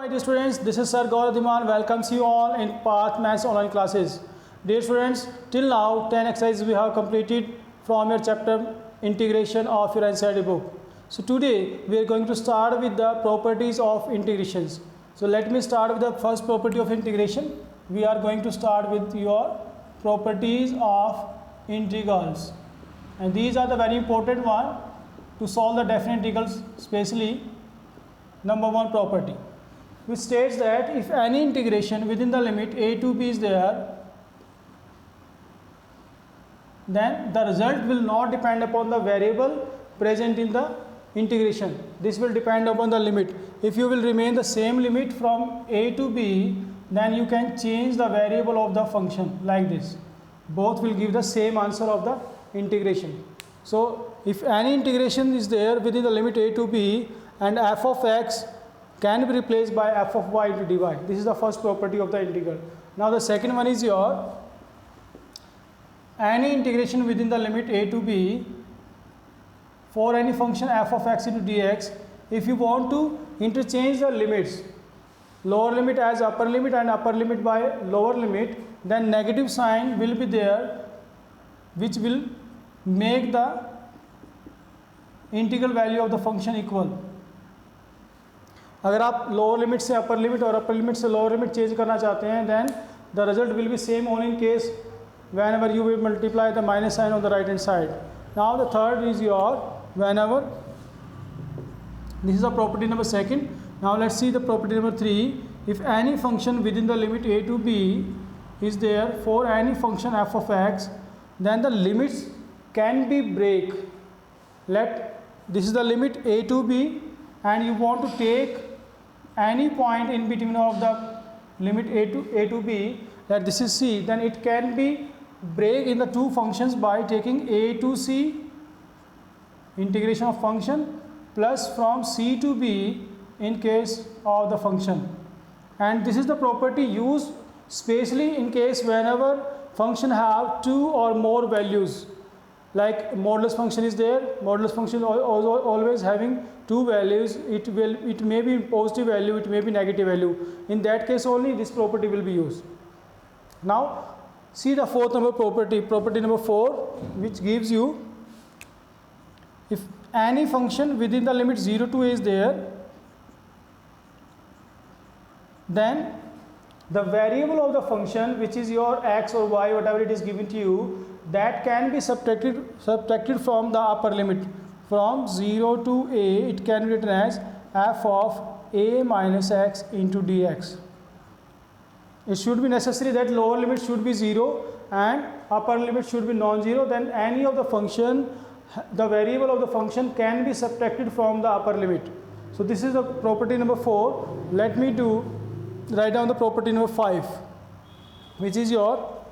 My dear students, this is Sir Gaurav Dhiman welcomes you all in Path Maths online classes. Dear students, till now 10 exercises we have completed from your chapter integration of your NCERT book. So today we are going to start with the properties of integrations. So let me start with the first property of integration. We are going to start with your properties of integrals, and these are the very important one to solve the definite integrals, especially number one property, which states that if any integration within the limit a to b is there, then the result will not depend upon the variable present in the integration. This will depend upon the limit. If you will remain the same limit from a to b, then you can change the variable of the function like this. Both will give the same answer of the integration. So if any integration is there within the limit a to b, and f of x can be replaced by f of y into dy. This is the first property of the integral. Now the second one is your any integration within the limit a to b for any function f of x into dx. If you want to interchange the limits, lower limit as upper limit and upper limit by lower limit, then negative sign will be there, which will make the integral value of the function equal. अगर आप lower limit से upper limit और upper limit से lower limit change करना चाहते हैं, then the result will be same only in case whenever you will multiply the minus sign on the right hand side. Now the third is your whenever, this is the property number second. Now let's see the property number 3. If any function within the limit a to b is there for any function f of x, then the limits can be break. This is the limit a to b, and you want to take any point in between of the limit a to b, that this is c, then it can be break in the two functions by taking a to c integration of function plus from c to b in case of the function. And this is the property used especially in case whenever function have two or more values, like modulus function is there. Modulus function always having two values. It may be positive value, it may be negative value. In that case only this property will be used. Now see the fourth number property, property number 4, which gives you if any function within the limit 0 to a is there, then the variable of the function, which is your x or y, whatever it is given to you, that can be subtracted from the upper limit. From 0 to a, it can be written as f of a minus x into dx. It should be necessary that lower limit should be 0 and upper limit should be non-zero. Then any of the function, the variable of the function can be subtracted from the upper limit. So this is the property number 4. Let me write down the property number 5, which is your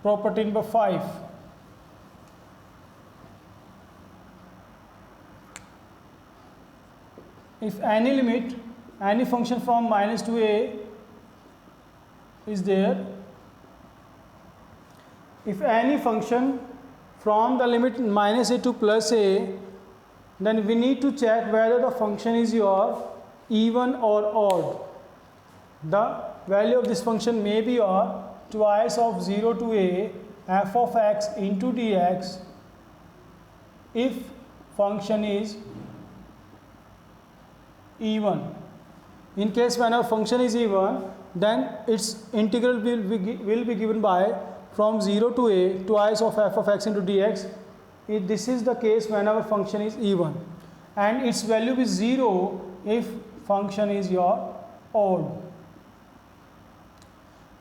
property number 5. If any limit, any function from minus to a is there, if any function from the limit minus a to plus a, then we need to check whether the function is your even or odd. The value of this function may be your twice of 0 to a f of x into dx if function is even. In case when our function is even, then its integral will be given by from 0 to a twice of f of x into dx. This is the case when our function is even, and its value is 0 if function is your odd.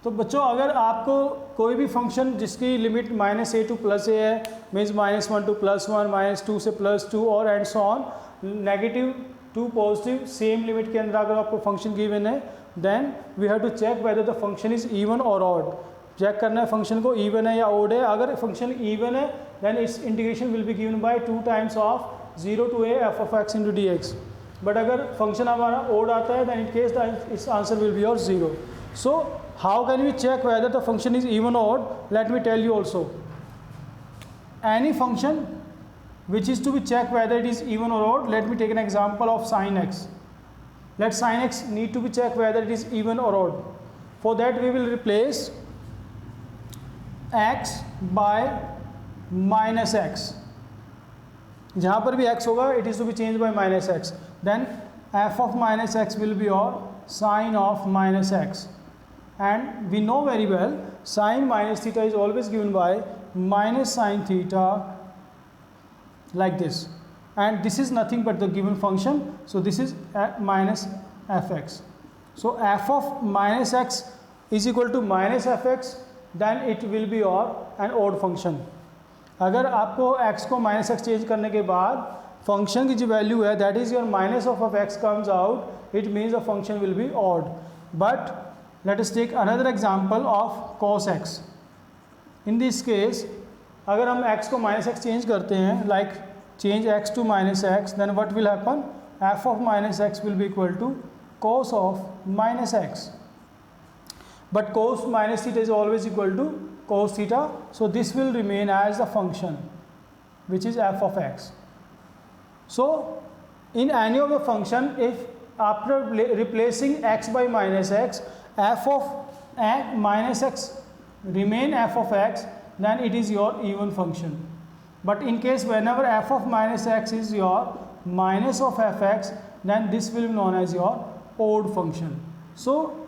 तो बच्चों, अगर आपको कोई भी function जिसकी limit minus a to plus a है, means minus 1 to plus 1, minus 2 से plus 2 और and so on, negative to positive same limit के अंदर अगर आपको फंक्शन गिवन है, then we have to check whether the function is even और odd. Check करना है फंक्शन को इवन है या ऑड है. अगर फंक्शन इवन है, then its integration will be given by 2 times of 0 to a f of x into d x. But अगर फंक्शन हमारा ऑड आता है, then in case its answer will be your 0. So how can we check whether the function is even or odd? Let me tell you also. Any function which is to be checked whether it is even or odd. Let me take an example of sin x. Let sin x need to be checked whether it is even or odd. For that we will replace x by minus x. जहाँ पर भी x होगा it is to be changed by minus x. Then f of minus x will be your sine of minus x. And we know very well sine minus theta is always given by minus sine theta, like this, and this is nothing but the given function, so this is minus fx. So f of minus x is equal to minus fx, then it will be your an odd function. अगर आपको x को minus x change करने के बाद function की जो value है that is your minus of x comes out, it means the function will be odd. But let us take another example of cos x. In this case अगर हम x को minus x change करते हैं, like change x to minus x, then what will happen? F of minus x will be equal to cos of minus x. But cos minus theta is always equal to cos theta, so this will remain as the function which is f of x. So in any of the function, if after replacing x by minus x, f of minus x remain f of x, then it is your even function. But in case whenever f of minus x is your minus of fx, then this will be known as your odd function. So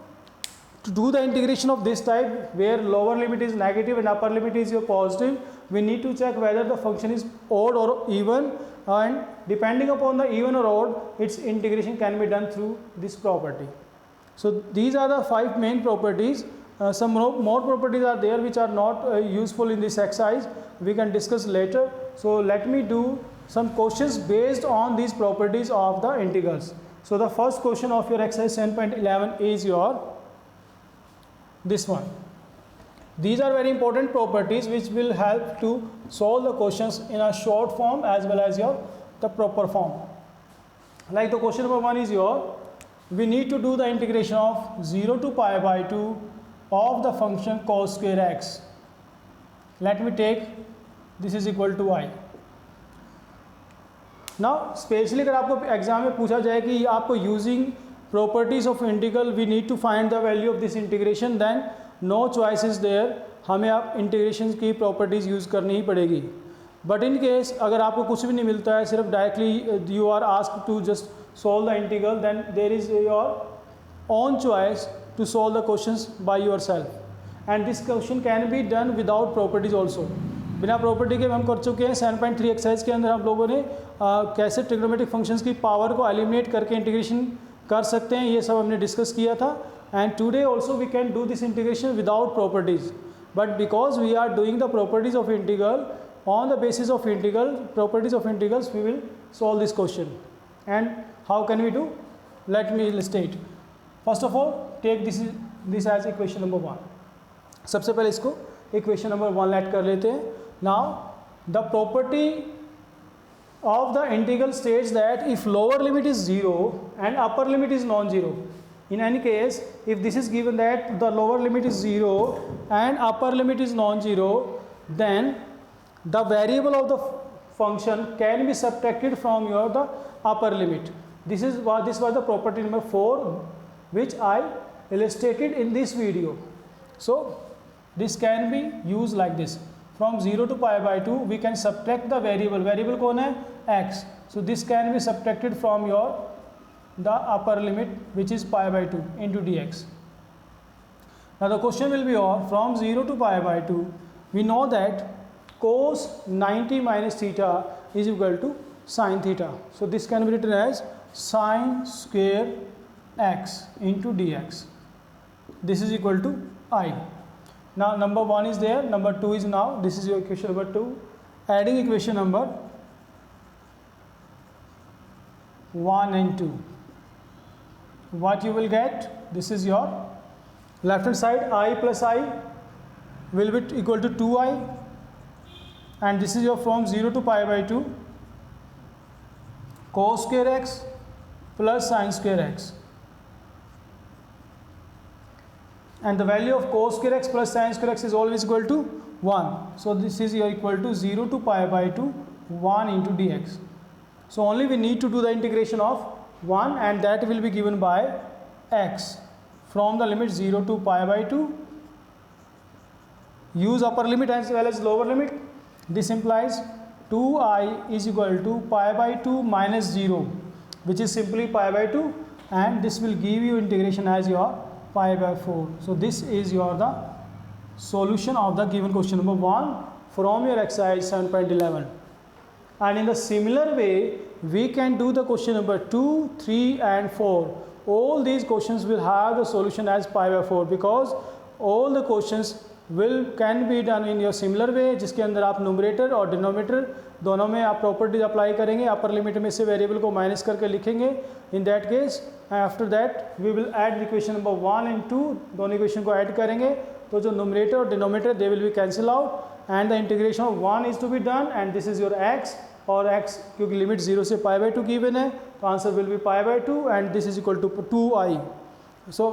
to do the integration of this type where lower limit is negative and upper limit is your positive, we need to check whether the function is odd or even, and depending upon the even or odd, its integration can be done through this property. So these are the 5 main properties. Some more properties are there which are not useful in this exercise. We can discuss later. So let me do some questions based on these properties of the integrals. So the first question of your exercise 10.11 is your this one. These are very important properties which will help to solve the questions in a short form as well as the proper form. Like the question number 1 is we need to do the integration of 0 to pi by 2 of the function cos square x. Let me take this is equal to I. Now specially अगर आपको exam में पूछा जाए कि आपको using properties of integral we need to find the value of this integration, then no choice is there, हमें आप integration की प्रॉपर्टीज़ यूज़ करनी ही पड़ेगी. बट इन केस अगर आपको कुछ भी नहीं मिलता है, सिर्फ directly you are asked to just solve the integral, then there is your own choice to solve the questions by yourself, and this question can be done without properties also. बिना property के हम कर चुके हैं 7.3 exercise के अंदर. हम लोगों ने कैसे ट्रिग्नोमेट्रिक फंक्शंस की पावर को एलिमिनेट करके इंटीग्रेशन कर सकते हैं, ये सब हमने डिस्कस किया था. And today also we can do this integration without properties, but because we are doing the properties of integral, on the basis of integral properties of integrals, we will solve this question. And how can we do? Let me illustrate. First of all, take this as equation number 1. सबसे पहले इसको equation number 1 late कर लेते हैं. Now the property of the integral states that if lower limit is 0 and upper limit is non-zero, in any case if this is given that the lower limit is 0 and upper limit is non-zero, then the variable of the function can be subtracted from the upper limit. This was the property number 4 which I illustrated in this video. So this can be used like this. From 0 to pi by 2 we can subtract the variable कौन है? X. So this can be subtracted from the upper limit which is pi by 2 into dx. Now the question will be from 0 to pi by 2 we know that cos 90 minus theta is equal to sin theta. So this can be written as sin square x into dx. This is equal to I. Now number 1 is there, number 2 is now, this is your equation number 2. Adding equation number 1 and 2. What you will get? This is your left hand side, I plus I will be equal to 2i, and this is your from 0 to pi by 2 cos square x plus sin square x, and the value of cos square x plus sin square x is always equal to 1. So this is your equal to 0 to pi by 2 1 into dx. So only we need to do the integration of 1 and that will be given by x from the limit 0 to pi by 2. Use upper limit as well as lower limit. This implies 2I is equal to pi by 2 minus 0, which is simply pi by 2, and this will give you integration as your pi by 4. So this is the solution of the given question number 1 from your exercise 7.11. And in the similar way, we can do the question number 2, 3 and 4. All these questions will have the solution as pi by 4 because all the questions can be done in your similar way, जिसके अंदर आप numerator और denominator दोनों में आप properties apply करेंगे, upper limit में से वेरिएबल को माइनस करके लिखेंगे. In that case after that we will add equation number 1 and 2, दोनों इक्वेशन को ऐड करेंगे तो जो न्यूमरेटर और denominator they will be cancel out and the integration of 1 is to be done and this is your x, और x क्योंकि limit 0 से pi by 2 given है तो answer will be pi by 2 and this is equal to 2i. So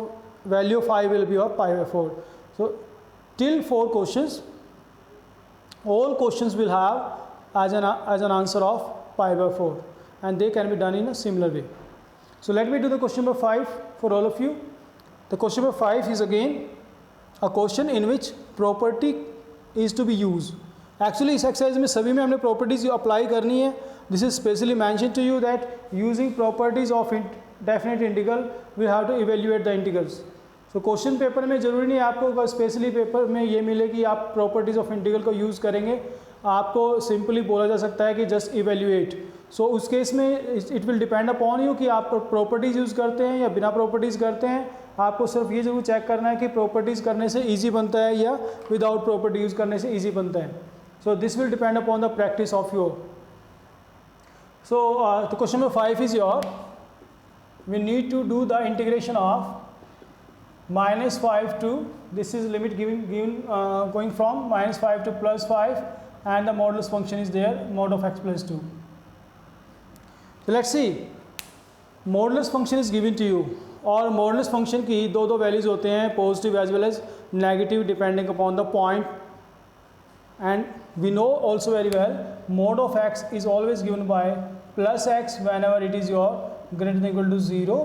value of i will be of pi by 4. So till 4 questions, all questions will have as an answer of pi by 4 and they can be done in a similar way. So let me do the question number 5 for all of you. The question number 5 is again a question in which property is to be used. Actually इस exercise में सभी में हमने properties apply करनी है. This is specially mention to you that using properties of definite integral we have to evaluate the integrals. तो question paper में ज़रूरी नहीं है आपको स्पेशली पेपर में ये मिले कि आप प्रॉपर्टीज़ ऑफ इंटीग्रल को यूज़ करेंगे. आपको सिंपली बोला जा सकता है कि जस्ट इवेल्युएट. सो उस केस में it will depend upon you कि आप प्रॉपर्टीज़ यूज़ करते हैं या बिना प्रॉपर्टीज़ करते हैं. आपको सिर्फ ये ज़रूर चेक करना है कि प्रॉपर्टीज़ करने से ईजी बनता है या विदाउट प्रॉपर्टी यूज़ करने से ईजी बनता है. So this will depend upon the practice of your. So the question number 5 is your. We need to do the integration of minus 5 to, this is limit going from minus 5 to plus 5 and the modulus function is there, mod of x plus 2. So let's see, modulus function is given to you और modulus function की दो values होते हैं, positive as well as negative depending upon the point. and we know also very well mod of x is always given by plus x whenever it is your greater than equal to 0,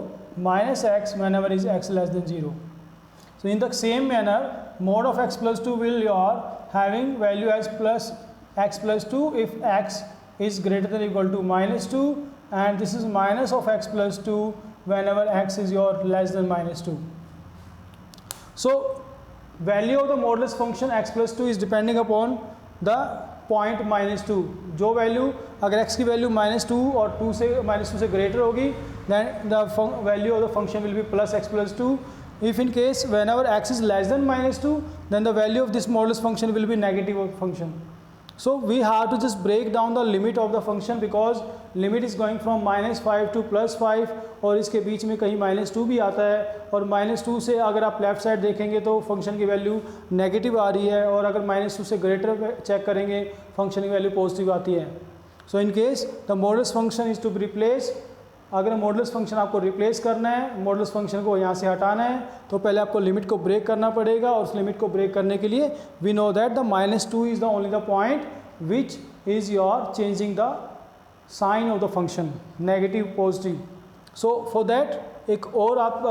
minus x whenever is x less than 0. So in the same manner mod of x plus 2 will your having value as plus x plus 2 if x is greater than equal to minus 2, and this is minus of x plus 2 whenever x is your less than minus 2. So value of the modulus function x plus 2 is depending upon the point minus 2. जो value अगर x की value minus 2 और 2 से minus 2 से greater होगी then the value of the function will be plus x plus 2. If in case whenever x is less than minus 2 then the value of this modulus function will be negative function. So we have to just break down the limit of the function because limit is going from minus 5 to plus 5 और इसके बीच में कहीं minus 2 भी आता है और minus 2 से अगर आप लेफ्ट साइड देखेंगे तो फंक्शन की वैल्यू नेगेटिव आ रही है और अगर minus 2 से ग्रेटर चेक करेंगे फंक्शन की वैल्यू पॉजिटिव आती है. So in case the modulus function is to be replace. अगर मॉडुलस फंक्शन आपको रिप्लेस करना है, मॉडुलस फंक्शन को यहाँ से हटाना है तो पहले आपको लिमिट को ब्रेक करना पड़ेगा और उस लिमिट को ब्रेक करने के लिए we know that the -2 is the only the point which is your changing the sign of the function negative positive. So for that एक और आप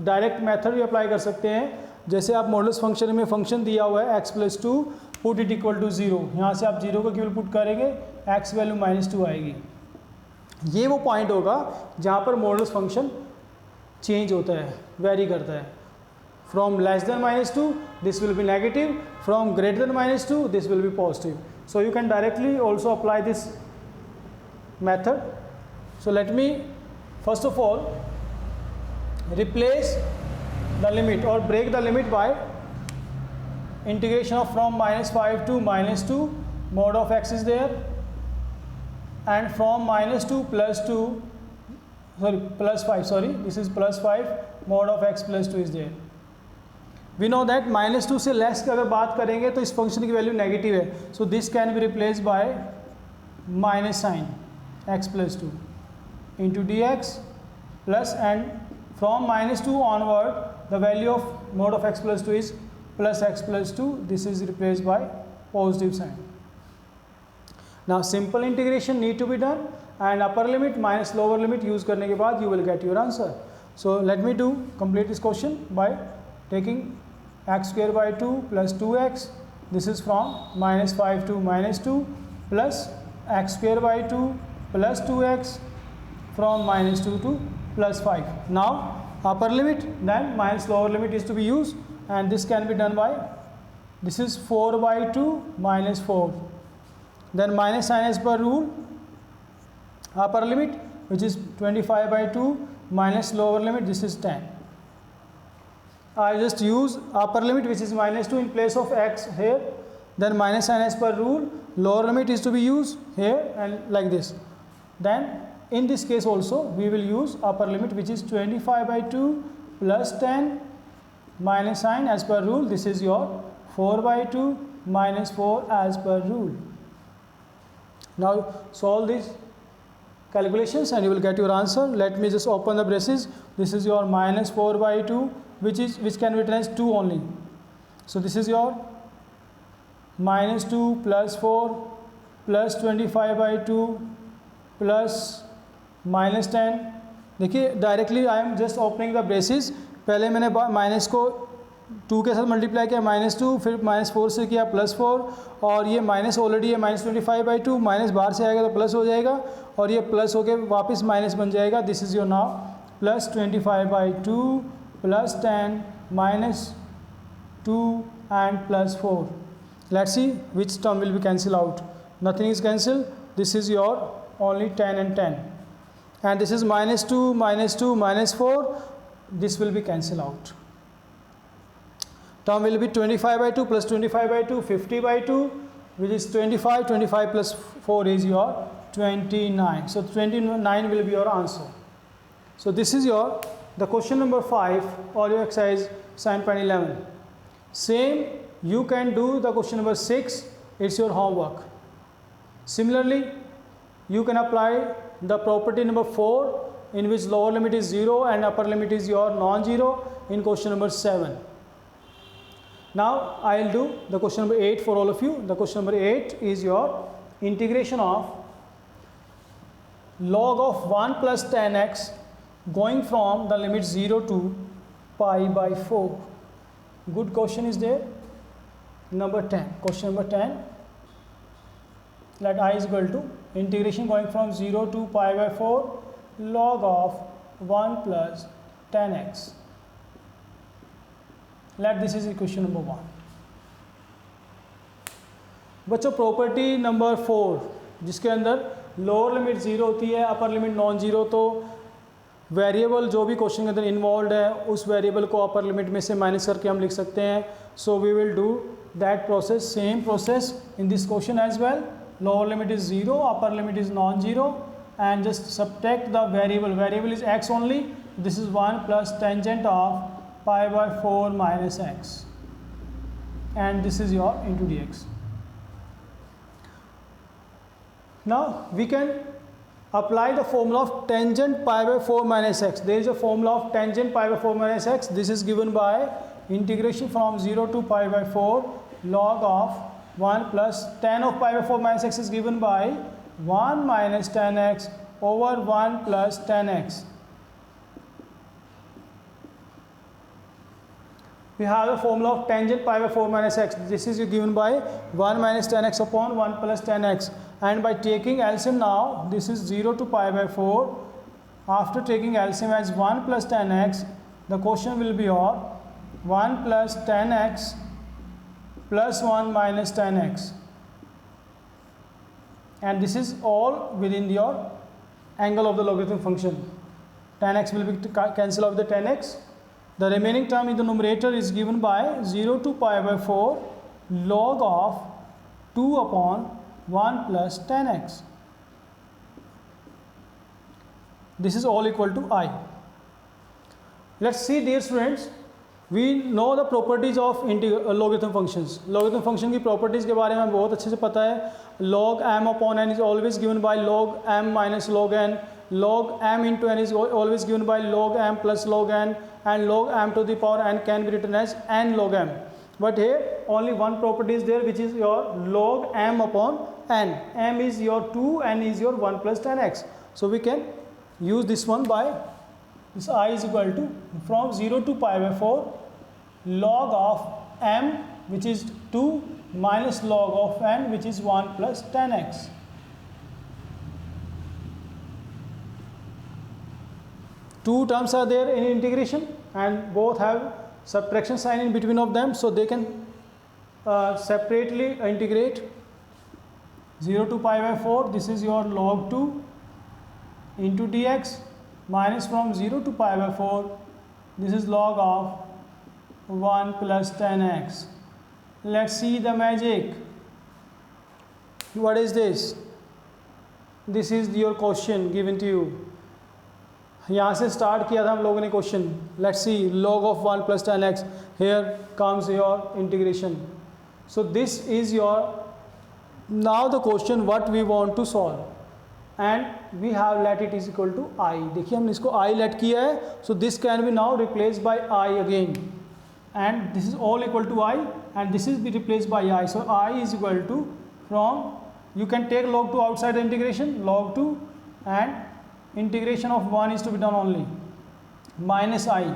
डायरेक्ट मेथड भी अप्लाई कर सकते हैं. जैसे आप मॉडुलस फंक्शन में फंक्शन दिया हुआ है x + 2 put it equal to 0, यहाँ से आप 0 को केवल पुट करेंगे x वैल्यू -2 आएगी. ये वो पॉइंट होगा जहाँ पर मॉडुलस फंक्शन चेंज होता है, वेरी करता है. From less than -2 this will be negative, from greater than -2 this will be positive. So you can directly also apply this method. So let me first of all replace the limit और break the limit by integration of from -5 to -2 mod of x is there, and from -2 plus 2 sorry plus 5 sorry this is plus 5 mod of x plus 2 is there. We know that -2 से less की अगर बात करेंगे तो इस function की value negative है. So this can be replace by minus sign x plus 2 into dx plus, and from -2 onward the value of mod of x plus 2 is plus x plus 2. This is replaced by positive sign. Now simple integration need to be done and upper limit minus lower limit use करने के बाद you will get your answer. So let me do complete this question by taking x square by 2 plus 2x. This is from minus 5 to minus 2 plus x square by 2 plus 2x from minus 2 to plus 5. Now upper limit then minus lower limit is to be used, and this can be done by, this is 4 by 2 minus 4. Then minus sign as per rule, upper limit which is 25 by 2 minus lower limit, this is 10. I just use upper limit which is minus 2 in place of x here, then minus sign as per rule, lower limit is to be used here and like this. Then in this case also we will use upper limit which is 25 by 2 plus 10 minus sign as per rule, this is your 4 by 2 minus 4 as per rule. Now solve these calculations and you will get your answer. Let me just open the braces. This is your minus 4 by 2 which can be written as 2 only. So this is your minus 2 plus 4 plus 25 by 2 plus minus 10. देखिए directly I am just opening the braces. पहले मैंने minus को 2 के साथ multiply किया -2, फिर -4 से किया +4, और ये माइनस ऑलरेडी है -25 by 2, माइनस बाहर से आएगा तो प्लस हो जाएगा और ये प्लस होके वापस माइनस बन जाएगा. This is your now +25 by 2 plus 10 minus 2 and +4. Let's see which term will be cancelled out. Nothing is cancelled. This is your only 10 and 10, and this is -2 -2 -4. This will be cancelled out. Term will be 25 by 2 plus 25 by 2, 50 by 2, which is 25. 25 plus 4 is your 29. So 29 will be your answer. So this is your the question number 5 or your exercise assignment 11. Same you can do the question number 6. It's your homework. Similarly, you can apply the property number 4 in which lower limit is 0 and upper limit is your non-zero in question number 7. Now I'll do the question number 8 for all of you. The question number 8 is your integration of log of 1 plus 10x going from the limit 0 to pi by 4. Good question is there. Number 10. Question number 10. Let I is equal to integration going from 0 to pi by 4 log of 1 plus 10x. Let this is equation number 1. बच्चों property number 4 जिसके अंदर lower limit 0 होती है, upper limit non zero, तो variable जो भी question के अंदर इन्वॉल्व है उस वेरिएबल को अपर लिमिट में से माइनस करके हम लिख सकते हैं. So we will do that process, same process in this question as well. Lower limit is 0, upper limit is non-zero, and just subtract the variable. Variable is x only. This is 1 plus tangent of pi by 4 minus x, and this is your into dx. Now we can apply the formula of tangent pi by 4 minus x. There is a formula of tangent pi by 4 minus x. This is given by integration from 0 to pi by 4 log of 1 plus tan of pi by 4 minus x is given by 1 minus tan x over 1 plus tan x. We have the formula of tangent pi by 4 minus x. This is given by 1 minus tan x upon 1 plus tan x. And by taking LCM now, this is 0 to pi by 4. After taking LCM as 1 plus tan x, the quotient will be your 1 plus tan x plus 1 minus tan x, and this is all within your angle of the logarithm function. Tan x will be cancel off the tan x. The remaining term in the numerator is given by 0 to pi by 4 log of 2 upon 1 plus tan x. This is all equal to I. Let's see, dear students, we know the properties of logarithm functions. Logarithm function की properties के बारे में बहुत अच्छे से पता है. Log m upon n is always given by log m minus log n. Log m into n is always given by log m plus log n, and log m to the power n can be written as n log m. but here only one property is there, which is your log m upon n. M is your 2, n is your 1 plus tan x. So we can use this one by this I is equal to from 0 to pi by 4 log of m, which is 2, minus log of n, which is 1 plus tan x. Two terms are there in integration and both have subtraction sign in between of them, so they can separately integrate. 0 to pi by 4, this is your log 2 into dx, minus from 0 to pi by 4, this is log of 1 plus tan x. Let's see the magic. What is this? This is your question given to you. यहाँ से start किया था हम लोगों ने question. Let's see log of 1 plus tan x. Here comes your integration. So this is your now the question what we want to solve, and we have let it is equal to I. देखिए हमने इसको I let किया है, so this can be now replaced by I again, and this is all equal to I, and this is be replaced by I. So I is equal to, from you can take log 2 outside the integration, log 2, and integration of 1 is to be done only, minus I.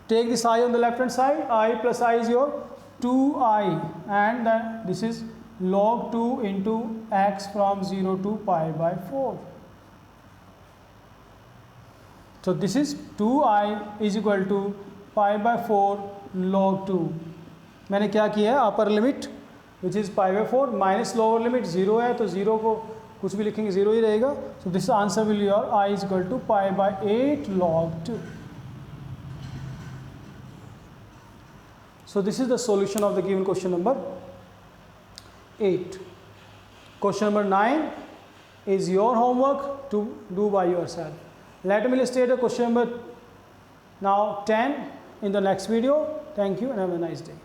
Take this I on the left hand side, I plus I is your 2I, and then this is log 2 into x from 0 to pi by 4. So this is 2I is equal to pi by 4 log 2. मैंने क्या किया है, upper limit which is pi by 4 minus lower limit 0 है, तो 0 को कुछ भी लिखेंगे 0 ही रहेगा. So this answer will your I is equal to pi by 8 log 2. So this is the solution of the given question number 8. Question number 9 is your homework to do by yourself. Let me illustrate the question number now 10 in the next video. Thank you and have a nice day.